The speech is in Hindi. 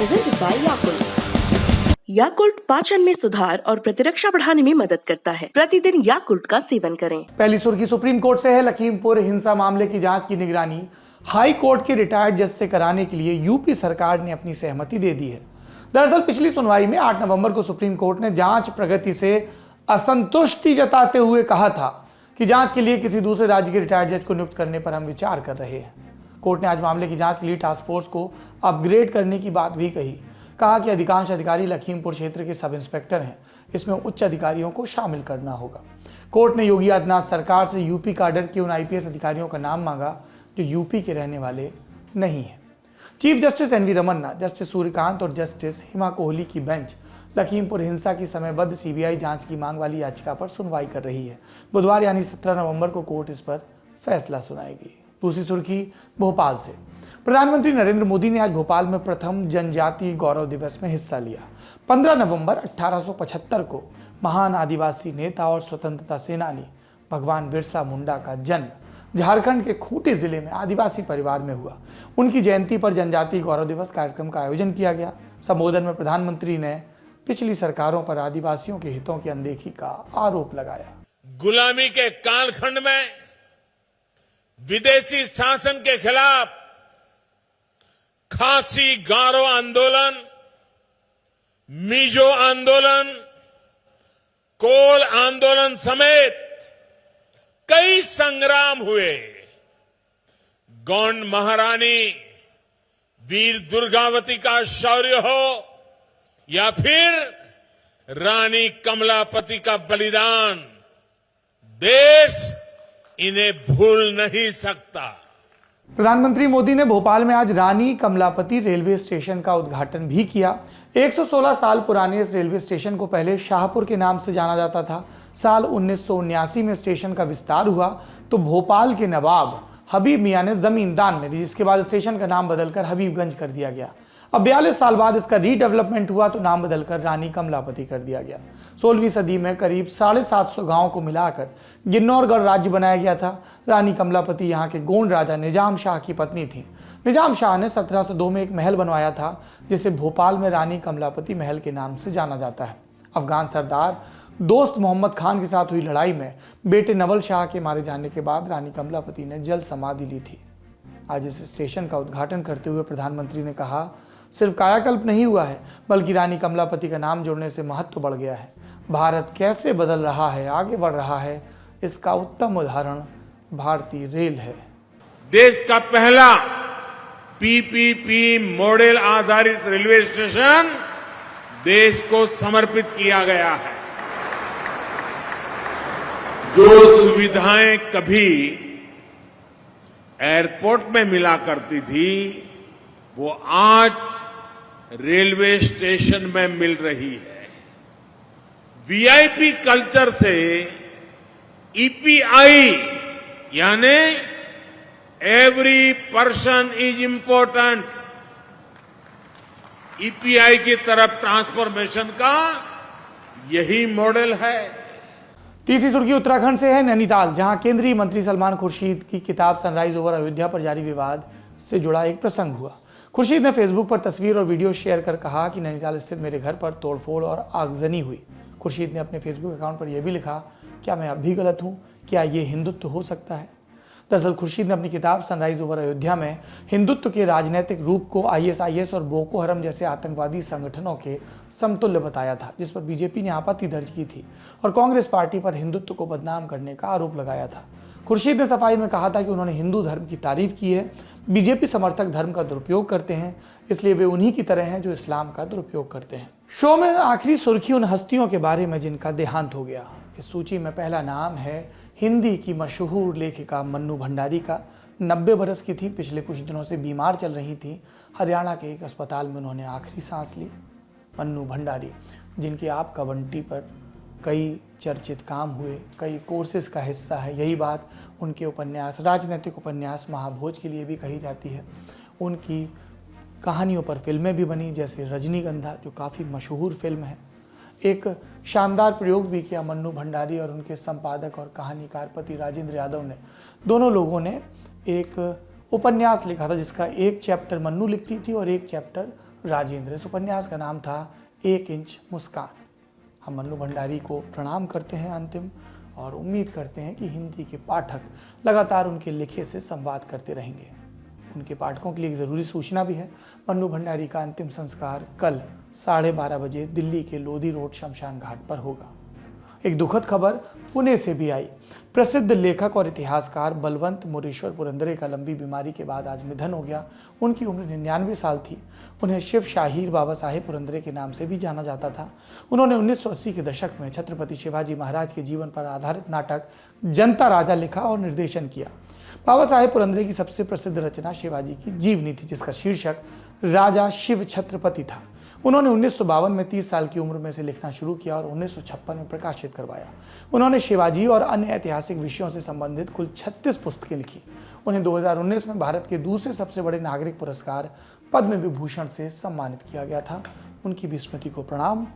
presented by Yakult. याकुल्ट पाचन में सुधार और प्रतिरक्षा बढ़ाने में मदद करता है। प्रतिदिन याकुल्ट का सेवन करें। पहली सुर्खी सुप्रीम कोर्ट से है। लखीमपुर हिंसा मामले की जांच की निगरानी हाई कोर्ट के रिटायर्ड जज से कराने के लिए यूपी सरकार ने अपनी सहमति दे दी है। दरअसल पिछली सुनवाई में 8 नवंबर को सुप्रीम कोर्ट ने जांच प्रगति से असंतुष्टि जताते हुए कहा था कि जांच के लिए किसी दूसरे राज्य के रिटायर्ड जज को नियुक्त करने पर हम विचार कर रहे हैं। कोर्ट ने आज मामले की जांच के लिए टास्क फोर्स को अपग्रेड करने की बात भी कहा कि अधिकांश अधिकारी लखीमपुर क्षेत्र के सब इंस्पेक्टर हैं, इसमें उच्च अधिकारियों को शामिल करना होगा। कोर्ट ने योगी आदित्यनाथ सरकार से यूपी काडर के उन आईपीएस अधिकारियों का नाम मांगा जो यूपी के रहने वाले नहीं हैं। Chief justice N V Ramana, justice Suryakant और जस्टिस हिमा कोहली की बेंच लखीमपुर हिंसा की समयबद्ध सीबीआई जांच की मांग वाली याचिका पर सुनवाई कर रही है। बुधवार यानी 17 नवंबर को कोर्ट इस पर फैसला सुनाएगी। दूसरी सुर्खी भोपाल से। प्रधानमंत्री नरेंद्र मोदी ने आज भोपाल में प्रथम जनजातीय गौरव दिवस में हिस्सा लिया। 15 नवंबर 1875 को महान आदिवासी नेता और स्वतंत्रता सेनानी भगवान बिरसा मुंडा का जन्म झारखंड के खूंटी जिले में आदिवासी परिवार में हुआ। उनकी जयंती पर जनजातीय गौरव दिवस कार्यक्रम का आयोजन किया गया। संबोधन में प्रधानमंत्री ने पिछली सरकारों पर आदिवासियों के हितों की अनदेखी का आरोप लगाया। गुलामी के कालखंड में विदेशी शासन के खिलाफ खासी गारो आंदोलन, मिजो आंदोलन, कोल आंदोलन समेत कई संग्राम हुए। गौंड महारानी वीर दुर्गावती का शौर्य हो या फिर रानी कमलापति का बलिदान, देश इन्हें भूल नहीं सकता। प्रधानमंत्री मोदी ने भोपाल में आज रानी कमलापति रेलवे स्टेशन का उद्घाटन भी किया। 116 साल पुराने इस रेलवे स्टेशन को पहले शाहपुर के नाम से जाना जाता था। साल 1979 में स्टेशन का विस्तार हुआ तो भोपाल के नवाब हबीब मियां ने जमीन दान में दी, जिसके बाद स्टेशन का नाम बदलकर हबीबगंज कर दिया गया। अब 42 साल बाद इसका रीडेवलपमेंट हुआ तो नाम बदलकर रानी कमलापति कर दिया गया। 16वीं सदी में करीब 750 गांवों को मिलाकर गिन्नौरगढ़ राज्य बनाया गया था। रानी कमलापति यहाँ के गोंड राजा निजाम शाह की पत्नी थी। निजाम शाह ने 1702 में एक महल बनवाया था जिसे भोपाल में रानी कमलापति महल के नाम से जाना जाता है। अफगान सरदार दोस्त मोहम्मद खान के साथ हुई लड़ाई में बेटे नवल शाह के मारे जाने के बाद रानी कमलापति ने जल समाधि ली थी। आज इस स्टेशन का उद्घाटन करते हुए प्रधानमंत्री ने कहा, सिर्फ कायाकल्प नहीं हुआ है बल्कि रानी कमलापति का नाम जोड़ने से महत्व बढ़ गया है। भारत कैसे बदल रहा है, आगे बढ़ रहा है, इसका उत्तम उदाहरण भारतीय रेल है। देश का पहला पीपीपी मॉडल आधारित रेलवे स्टेशन देश को समर्पित किया गया है। जो सुविधाएं कभी एयरपोर्ट में मिला करती थी वो आज रेलवे स्टेशन में मिल रही है। वीआईपी कल्चर से ईपीआई यानी every person is important, EPI की तरफ ट्रांसफॉर्मेशन का यही मॉडल है। तीसरी सुर्खी उत्तराखंड से है। नैनीताल, जहां केंद्रीय मंत्री सलमान खुर्शीद की किताब सनराइज ओवर अयोध्या पर जारी विवाद से जुड़ा एक प्रसंग हुआ। खुर्शीद ने फेसबुक पर तस्वीर और वीडियो शेयर कर कहा कि नैनीताल स्थित मेरे घर पर तोड़फोड़ और आगजनी हुई। खुर्शीद ने अपने फेसबुक अकाउंट पर यह भी लिखा, क्या मैं अब भी गलत हूँ? क्या ये हिंदुत्व हो सकता है? दरअसल खुर्शीद ने अपनी किताब सनराइज ओवर अयोध्या में हिंदुत्व के राजनीतिक रूप को आईएसआईएस और बोको हरम जैसे आतंकवादी संगठनों के समतुल्य बताया था, जिस पर बीजेपी ने आपत्ति दर्ज की थी और कांग्रेस पार्टी पर हिंदुत्व को बदनाम करने का आरोप लगाया था। खुर्शीद ने सफाई में कहा था कि उन्होंने हिंदू धर्म की तारीफ की है। बीजेपी समर्थक धर्म का दुरुपयोग करते हैं, इसलिए वे उन्हीं की तरह हैं जो इस्लाम का दुरुपयोग करते हैं। शो में आखिरी सुर्खी उन हस्तियों के बारे में जिनका देहांत हो गया। इस सूची में पहला नाम है हिंदी की मशहूर लेखिका मन्नू भंडारी का। 90 बरस की थी, पिछले कुछ दिनों से बीमार चल रही थी। हरियाणा के एक अस्पताल में उन्होंने आखिरी सांस ली। मन्नू भंडारी, जिनके आपका बंटी पर कई चर्चित काम हुए, कई कोर्सेज का हिस्सा है। यही बात उनके उपन्यास, राजनीतिक उपन्यास महाभोज के लिए भी कही जाती है। उनकी कहानियों पर फिल्में भी बनी, जैसे रजनीगंधा, जो काफ़ी मशहूर फिल्म है। एक शानदार प्रयोग भी किया मन्नू भंडारी और उनके संपादक और कहानीकार पति राजेंद्र यादव ने। दोनों लोगों ने एक उपन्यास लिखा था जिसका एक चैप्टर मन्नू लिखती थी और एक चैप्टर राजेंद्र। इस उपन्यास का नाम था 1 इंच मुस्कान। हम मन्नू भंडारी को प्रणाम करते हैं अंतिम, और उम्मीद करते हैं कि हिंदी के पाठक लगातार उनके लिखे से संवाद करते रहेंगे। उनके पाठकों के लिए एक ज़रूरी सूचना भी है। मन्नू भंडारी का अंतिम संस्कार कल 12:30 बजे दिल्ली के लोधी रोड शमशान घाट पर होगा। एक दुखद खबर पुणे से भी आई। प्रसिद्ध लेखक और इतिहासकार बलवंत मोरेश्वर पुरंदरे का लंबी बीमारी के बाद आज निधन हो गया। उनकी उम्र 99 साल थी। उन्हें शिव शाहीर बाबा साहेब पुरंदरे के नाम से भी जाना जाता था। उन्होंने 1980 के दशक में छत्रपति शिवाजी महाराज के जीवन पर आधारित नाटक जनता राजा लिखा और निर्देशन किया। बाबा साहेब पुरंदरे की सबसे प्रसिद्ध रचना शिवाजी की जीवनी थी, जिसका शीर्षक राजा शिव छत्रपति था। उन्होंने 1952 में 30 साल की उम्र में से लिखना शुरू किया और 1956 में प्रकाशित करवाया। उन्होंने शिवाजी और अन्य ऐतिहासिक विषयों से संबंधित कुल 36 पुस्तकें लिखी। उन्हें 2019 में भारत के दूसरे सबसे बड़े नागरिक पुरस्कार पद्म विभूषण से सम्मानित किया गया था। उनकी भी स्मृति को प्रणाम।